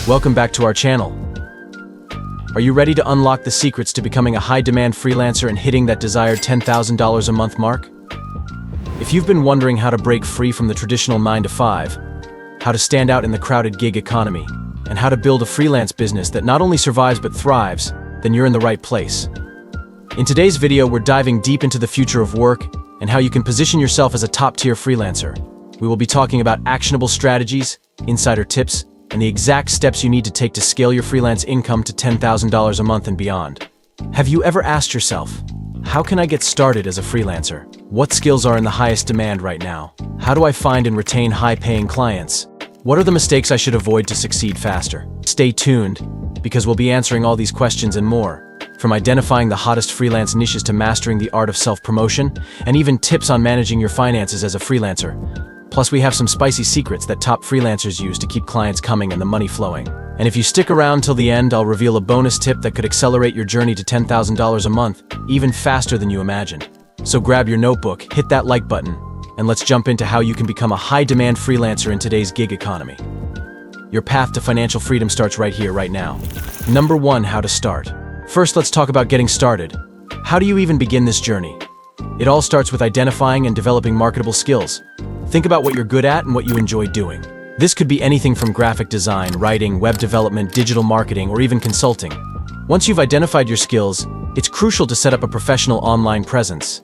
Welcome back to our channel. Are you ready to unlock the secrets to becoming a high-demand freelancer and hitting that desired $10,000 a month mark? If you've been wondering how to break free from the traditional 9-to-5, how to stand out in the crowded gig economy, and how to build a freelance business that not only survives but thrives, then you're in the right place. In today's video, we're diving deep into the future of work and how you can position yourself as a top-tier freelancer. We will be talking about actionable strategies, insider tips, and the exact steps you need to take to scale your freelance income to $10,000 a month and beyond. Have you ever asked yourself, how can I get started as a freelancer? What skills are in the highest demand right now? How do I find and retain high-paying clients? What are the mistakes I should avoid to succeed faster? Stay tuned, because we'll be answering all these questions and more, from identifying the hottest freelance niches to mastering the art of self-promotion, and even tips on managing your finances as a freelancer. Plus, we have some spicy secrets that top freelancers use to keep clients coming and the money flowing. And if you stick around till the end, I'll reveal a bonus tip that could accelerate your journey to $10,000 a month, even faster than you imagined. So grab your notebook, hit that like button, and let's jump into how you can become a high-demand freelancer in today's gig economy. Your path to financial freedom starts right here, right now. Number 1, how to start. First, let's talk about getting started. How do you even begin this journey? It all starts with identifying and developing marketable skills. Think about what you're good at and what you enjoy doing. This could be anything from graphic design, writing, web development, digital marketing, or even consulting. Once you've identified your skills, it's crucial to set up a professional online presence.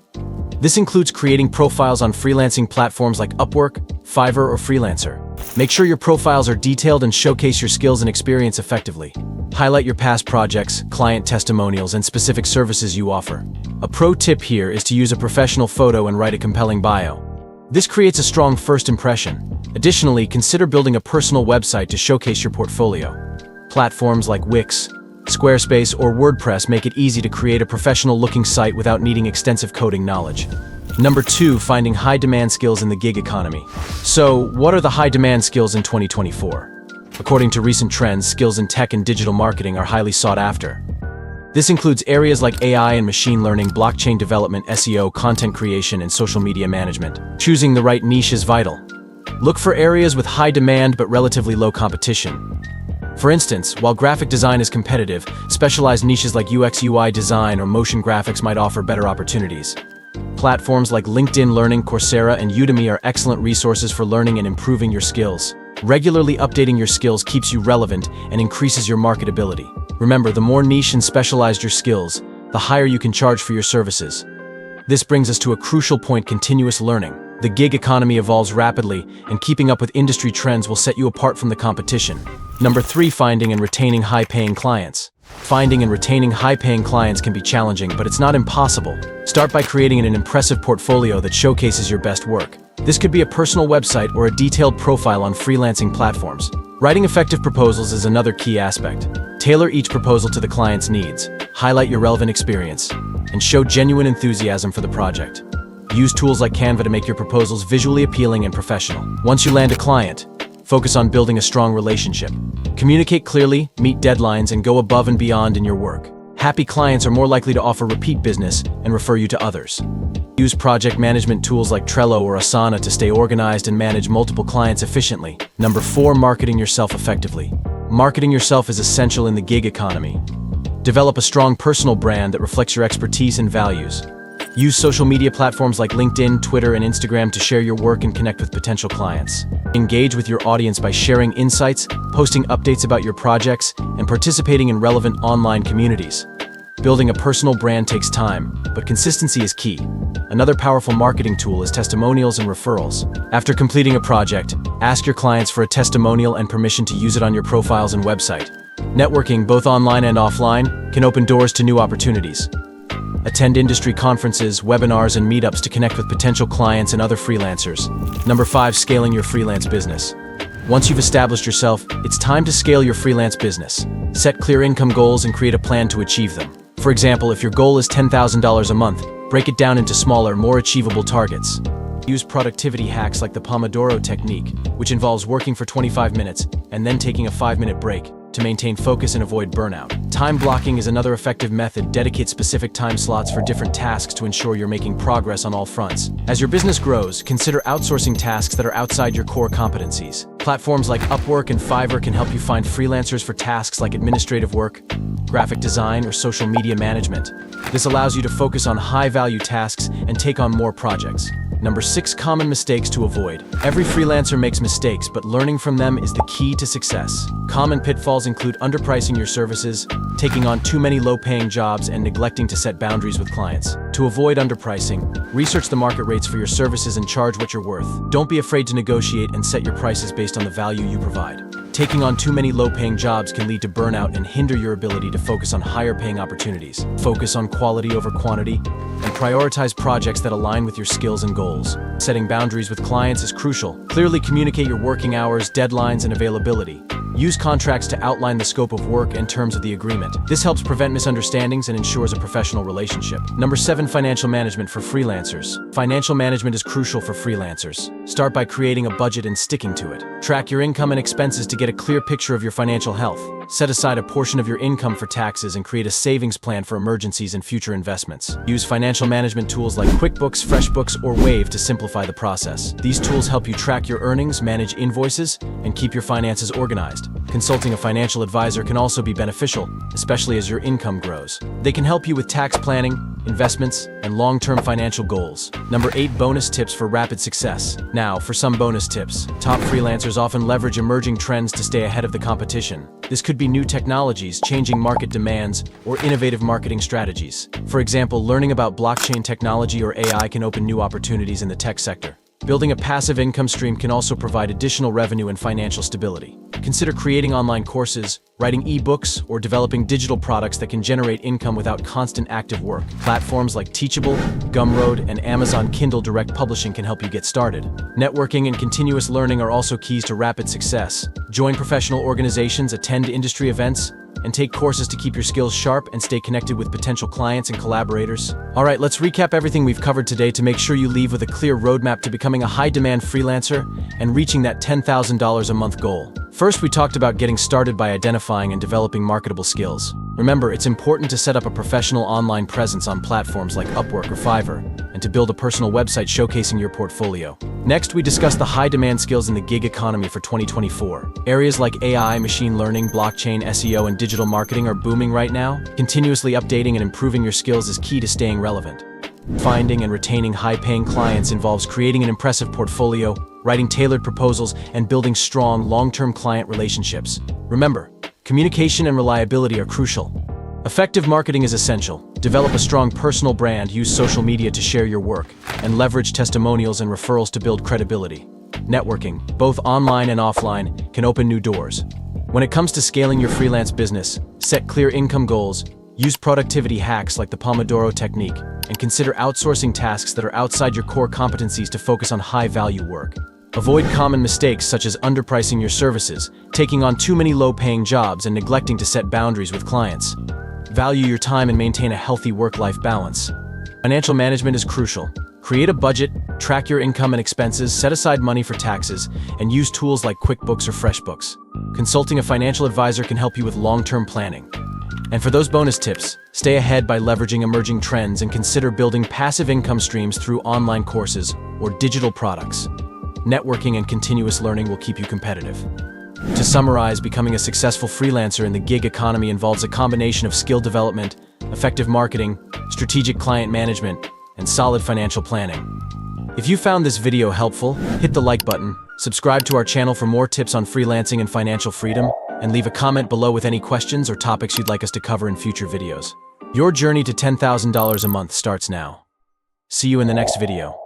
This includes creating profiles on freelancing platforms like Upwork, Fiverr, or Freelancer. Make sure your profiles are detailed and showcase your skills and experience effectively. Highlight your past projects, client testimonials, and specific services you offer. A pro tip here is to use a professional photo and write a compelling bio. This creates a strong first impression. Additionally, consider building a personal website to showcase your portfolio. Platforms like Wix, Squarespace, or WordPress make it easy to create a professional-looking site without needing extensive coding knowledge. Number 2, finding high-demand skills in the gig economy. So, what are the high-demand skills in 2024? According to recent trends, skills in tech and digital marketing are highly sought after. This includes areas like AI and machine learning, blockchain development, SEO, content creation, and social media management. Choosing the right niche is vital. Look for areas with high demand but relatively low competition. For instance, while graphic design is competitive, specialized niches like UX/UI design or motion graphics might offer better opportunities. Platforms like LinkedIn Learning, Coursera, and Udemy are excellent resources for learning and improving your skills. Regularly updating your skills keeps you relevant and increases your marketability. Remember, the more niche and specialized your skills, the higher you can charge for your services. This brings us to a crucial point: continuous learning. The gig economy evolves rapidly, and keeping up with industry trends will set you apart from the competition. Number 3, finding and retaining high-paying clients. Finding and retaining high-paying clients can be challenging, but it's not impossible. Start by creating an impressive portfolio that showcases your best work. This could be a personal website or a detailed profile on freelancing platforms. Writing effective proposals is another key aspect. Tailor each proposal to the client's needs, highlight your relevant experience, and show genuine enthusiasm for the project. Use tools like Canva to make your proposals visually appealing and professional. Once you land a client, focus on building a strong relationship. Communicate clearly, meet deadlines, and go above and beyond in your work. Happy clients are more likely to offer repeat business and refer you to others. Use project management tools like Trello or Asana to stay organized and manage multiple clients efficiently. Number 4, marketing yourself effectively. Marketing yourself is essential in the gig economy. Develop a strong personal brand that reflects your expertise and values. Use social media platforms like LinkedIn, Twitter, and Instagram to share your work and connect with potential clients. Engage with your audience by sharing insights, posting updates about your projects, and participating in relevant online communities. Building a personal brand takes time, but consistency is key. Another powerful marketing tool is testimonials and referrals. After completing a project, ask your clients for a testimonial and permission to use it on your profiles and website. Networking, both online and offline, can open doors to new opportunities. Attend industry conferences, webinars, and meetups to connect with potential clients and other freelancers. Number 5, scaling your freelance business. Once you've established yourself, it's time to scale your freelance business. Set clear income goals and create a plan to achieve them. For example, if your goal is $10,000 a month, break it down into smaller, more achievable targets. Use productivity hacks like the Pomodoro technique, which involves working for 25 minutes and then taking a 5-minute break to maintain focus and avoid burnout. Time blocking is another effective method. Dedicate specific time slots for different tasks to ensure you're making progress on all fronts. As your business grows, consider outsourcing tasks that are outside your core competencies. Platforms like Upwork and Fiverr can help you find freelancers for tasks like administrative work, graphic design, or social media management. This allows you to focus on high-value tasks and take on more projects. Number 6, common mistakes to avoid. Every freelancer makes mistakes, but learning from them is the key to success. Common pitfalls include underpricing your services, taking on too many low-paying jobs, and neglecting to set boundaries with clients. To avoid underpricing, research the market rates for your services and charge what you're worth. Don't be afraid to negotiate and set your prices based on the value you provide. Taking on too many low-paying jobs can lead to burnout and hinder your ability to focus on higher-paying opportunities. Focus on quality over quantity, and prioritize projects that align with your skills and goals. Setting boundaries with clients is crucial. Clearly communicate your working hours, deadlines, and availability. Use contracts to outline the scope of work and terms of the agreement. This helps prevent misunderstandings and ensures a professional relationship. Number 7, financial management for freelancers. Financial management is crucial for freelancers. Start by creating a budget and sticking to it. Track your income and expenses to get a clear picture of your financial health. Set aside a portion of your income for taxes and create a savings plan for emergencies and future investments. Use financial management tools like QuickBooks, FreshBooks, or Wave to simplify the process. These tools help you track your earnings, manage invoices, and keep your finances organized. Consulting a financial advisor can also be beneficial, especially as your income grows. They can help you with tax planning, investments, and long-term financial goals. Number 8, bonus tips for rapid success. Now, for some bonus tips. Top freelancers often leverage emerging trends to stay ahead of the competition. This could be new technologies, changing market demands, or innovative marketing strategies. For example, learning about blockchain technology or AI can open new opportunities in the tech sector. Building a passive income stream can also provide additional revenue and financial stability. Consider creating online courses, writing ebooks, or developing digital products that can generate income without constant active work. Platforms like Teachable, Gumroad, and Amazon Kindle Direct Publishing can help you get started. Networking and continuous learning are also keys to rapid success. Join professional organizations, attend industry events, and take courses to keep your skills sharp and stay connected with potential clients and collaborators. Alright, let's recap everything we've covered today to make sure you leave with a clear roadmap to becoming a high-demand freelancer and reaching that $10,000 a month goal. First, we talked about getting started by identifying and developing marketable skills. Remember, it's important to set up a professional online presence on platforms like Upwork or Fiverr, and to build a personal website showcasing your portfolio. Next, we discussed the high-demand skills in the gig economy for 2024. Areas like AI, machine learning, blockchain, SEO, and digital marketing are booming right now. Continuously updating and improving your skills is key to staying relevant. Finding and retaining high-paying clients involves creating an impressive portfolio, writing tailored proposals, and building strong, long-term client relationships. Remember, communication and reliability are crucial. Effective marketing is essential. Develop a strong personal brand, use social media to share your work, and leverage testimonials and referrals to build credibility. Networking, both online and offline, can open new doors. When it comes to scaling your freelance business, set clear income goals, use productivity hacks like the Pomodoro technique, and consider outsourcing tasks that are outside your core competencies to focus on high-value work. Avoid common mistakes such as underpricing your services, taking on too many low-paying jobs, and neglecting to set boundaries with clients. Value your time and maintain a healthy work-life balance. Financial management is crucial. Create a budget, track your income and expenses, set aside money for taxes, and use tools like QuickBooks or FreshBooks. Consulting a financial advisor can help you with long-term planning. And for those bonus tips, stay ahead by leveraging emerging trends and consider building passive income streams through online courses or digital products. Networking and continuous learning will keep you competitive. To summarize, becoming a successful freelancer in the gig economy involves a combination of skill development, effective marketing, strategic client management, and solid financial planning. If you found this video helpful, hit the like button, subscribe to our channel for more tips on freelancing and financial freedom, and leave a comment below with any questions or topics you'd like us to cover in future videos. Your journey to $10,000 a month starts now. See you in the next video.